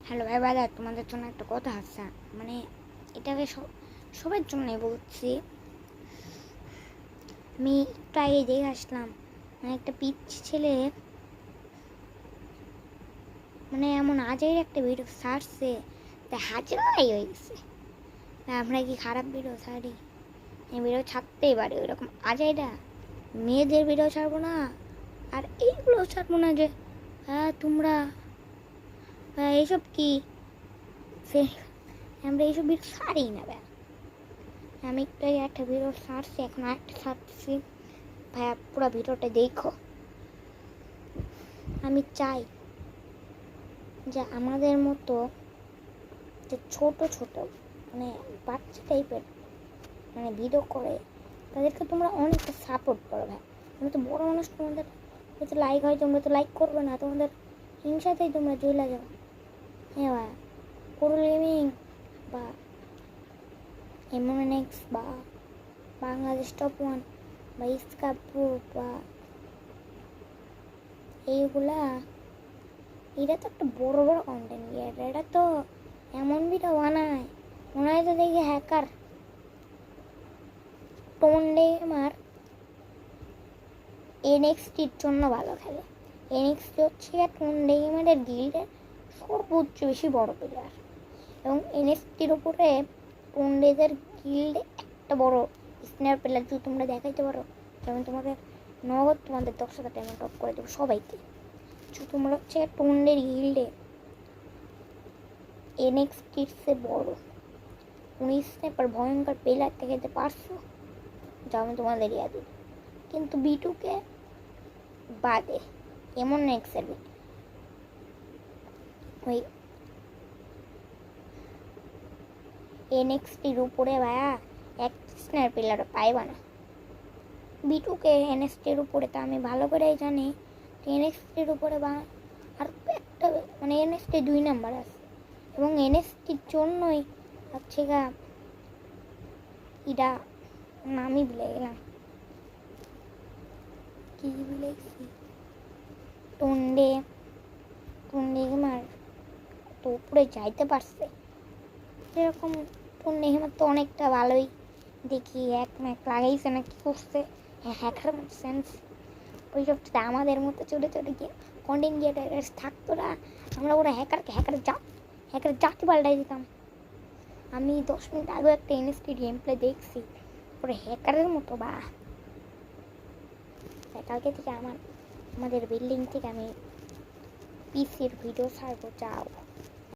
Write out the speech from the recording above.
Hello ভাই বাজার, তোমাদের জন্য একটা কথা আছে। মানে এটাকে সবার জন্যই বলছি। আমি একটু আগে দেখে আসলাম, মানে একটা পিচ্ছি ছেলে মানে এমন আজের একটা ভিডিও ছাড়ছে, তাই হাজারাই হয়ে গেছে। আমরা কি খারাপ ভিডিও ছাড়ি? এই ভিডিও ছাড়তেই পারি, ওইরকম আজাইরা মেয়েদের ভিডিও ছাড়বো না, আর এইগুলো ছাড়বো না যে হ্যাঁ তোমরা এইসব কি সে আমরা এইসব ভিডিও ছাড়ি না ভাই। আমি একটু আগে একটা ভিডিও ছাড়ছি, এখন আরেকটা ছাড়ছি ভাইয়া, পুরো ভিডিওটা দেখো। আমি চাই যে আমাদের মতো যে ছোট ছোট মানে বাচ্চা টাইপের মানে ভিডিও করে তাদেরকে তোমরা অনেকটা সাপোর্ট করো ভাই। তোমরা তো বড় মানুষ, তোমাদের হয়তো লাইক হয়, তোমরা তো লাইক করবে না, তোমাদের হিংসাতেই তোমরা জ্বলে যাও। হ্যাঁ ভাই, কোরুল গেমিং বা এমএনএক্স বা বাংলাদেশ টপ ওয়ান বা ইস্কাপু বা এইগুলা, এটা তো একটা বড় বড় কন্টেন্ট ক্রিয়েটার। এটা তো এমন ভিডিও বানায় মনে হয় তো দেখি হ্যাকার। টোন গেমার এনএক্সটির জন্য ভালো খেলে। এনএক্সটি হচ্ছে টোন গেমারের গিল্ডের সর্বোচ্চ বেশি বড় প্লেয়ার, এবং এনএক্সটির উপরে টোন ডেজের গিল্ডে একটা বড় স্ন্যাপ প্লেয়ার যদি তোমরা দেখাইতে পারো, যেমন তোমাকে নগদ তোমাদের 10,000 টাকা টপ করে দেবো সবাইকে। তোমরা হচ্ছে টোন্ডের গিল্ডে এনএক্সটির সে বড় 19 স্ন্যাপার ভয়ঙ্কর প্লেয়ার দেখাইতে পারছো, যা আমি তোমাদের ইয়া দিই। কিন্তু বিটুকে বাদে এমন এক্সের ওই এনএক্সটির উপরে ভাইয়া এক স্ন্যাপ প্লেয়ার পাইবা না। বিটুকে এনএক্সটির উপরে তা আমি ভালো করেই জানি। এনএক্সটির উপরে বা আর একটা মানে এনএক্সটি 2 নাম্বার আছে, এবং এনএক্সটির জন্যই হচ্ছে গা এটা নামই ভুলে গেলাম, কি ভুলেছি। টন্ডে গেমার তো উপরে যাইতে পারছে, যেরকম টন্ডে গেমার তো অনেকটা ভালোই দেখি এক ম্যাক লাগাইছে না কি করছে হ্যাকার সেন্স। ওইসব যদি আমাদের মতো ছোটো ছোটো গিয়ে কন্টেন্ট ক্রিয়েটার থাকতো না, আমরা ওরা হ্যাকার জাতি পাল্টাই দিতাম। আমি 10 মিনিট আগেও একটা এনএসটি গেম প্লে দেখছি, ওরা হ্যাকারের মতো। বা কালকে থেকে আমাদের বিল্ডিং থেকে আমি পিসির ভিডিও ছাড়বো, যাও।